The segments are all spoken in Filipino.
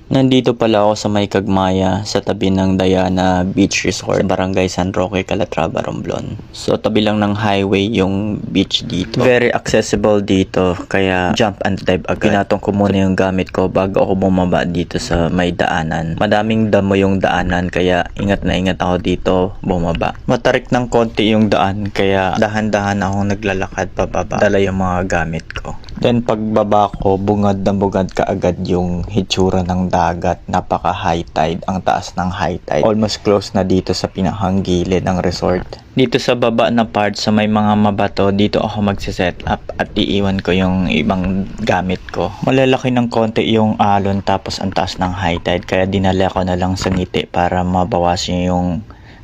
Nandito pala ako sa May Cagmaya sa tabi ng Diana Beach Resort sa Barangay San Roque, Calatrava, Romblon. So tabi lang ng highway yung beach dito. Very accessible dito kaya jump and dive agad. Pinatong ko muna yung gamit ko bago ako bumaba dito sa may daanan. Madaming damo yung daanan kaya ingat na ingat ako dito bumaba. Matarik ng konti yung daan kaya dahan-dahan akong naglalakad pababa. Dala yung mga gamit ko. Then pagbaba ko, bungad na bungad kaagad yung hitsura ng dagat. Napaka high tide, ang taas ng high tide. Almost close na dito sa pinakang gilid ng resort. Dito sa baba na part sa may mga mabato, dito ako magsiset up at iiwan ko yung ibang gamit ko. Malalaki ng konti yung alon tapos ang taas ng high tide kaya dinala ko na lang sa ngiti para mabawasan yung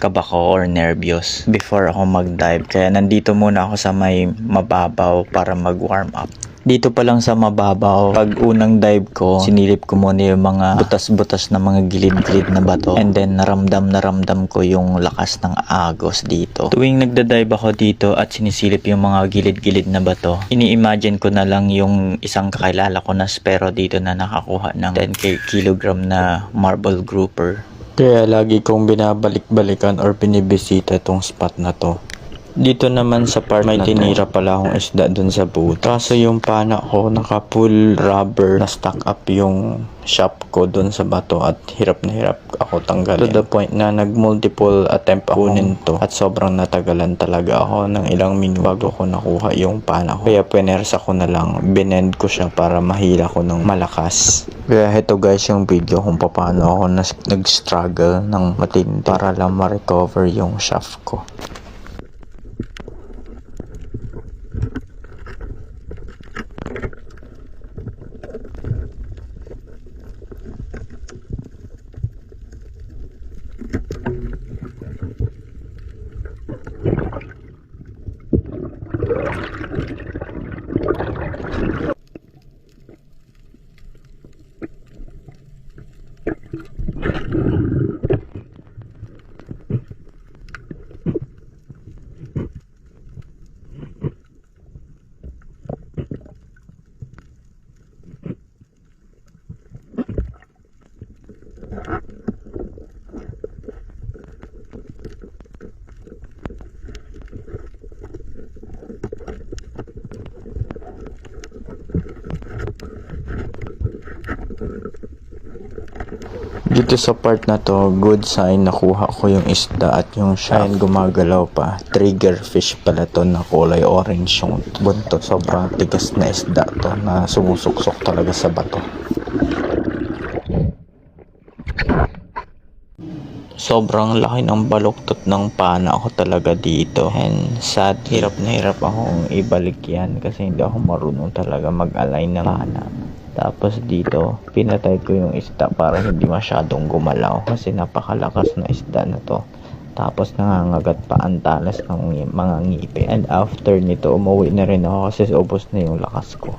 kaba ko or nervyos before ako mag-dive. Kaya nandito muna ako sa may mababaw para mag-warm up. Dito pa lang sa mababaw, pag unang dive ko, sinilip ko muna yung mga butas-butas na mga gilid-gilid na bato. And then naramdam ko yung lakas ng agos dito. Tuwing nagda-dive ako dito at sinisilip yung mga gilid-gilid na bato, ini-imagine ko na lang yung isang kakilala ko na spero dito na nakakuha ng 10 kilogram na marble grouper. Kaya lagi kong binabalik-balikan or binibisita itong spot na to. Dito naman sa part may tinira pala akong isda dun sa boat. Kaso yung pana ko naka full rubber na stuck up yung shop ko dun sa bato at hirap na hirap ako tanggalin. To the point na nag multiple attempt ako to at sobrang natagalan talaga ako ng ilang minuto bago ko nakuha yung pana ko. Kaya pinersa ko na lang, binend ko siya para mahila ko ng malakas. Kaya ito guys yung video kung paano ako nag-struggle ng matindi para lang ma-recover yung shaft ko. Dito sa part na to, good sign nakuha ko yung isda at yung shine gumagalaw pa. Trigger fish pala to na kulay orange yung buntot. Sobrang tigas na isda to na sumusuksok talaga sa bato. Sobrang laki ng baluktot ng pana ko talaga dito. And sad, hirap na hirap akong ibalik yan kasi hindi ako marunong talaga mag-align ng pana. Tapos dito, pinatay ko yung isda para hindi masyadong gumalaw kasi napakalakas na isda na to. Tapos nangangagat pa ang talas ng mga ngipin. And after nito, umuwi na rin ako kasi ubos na yung lakas ko.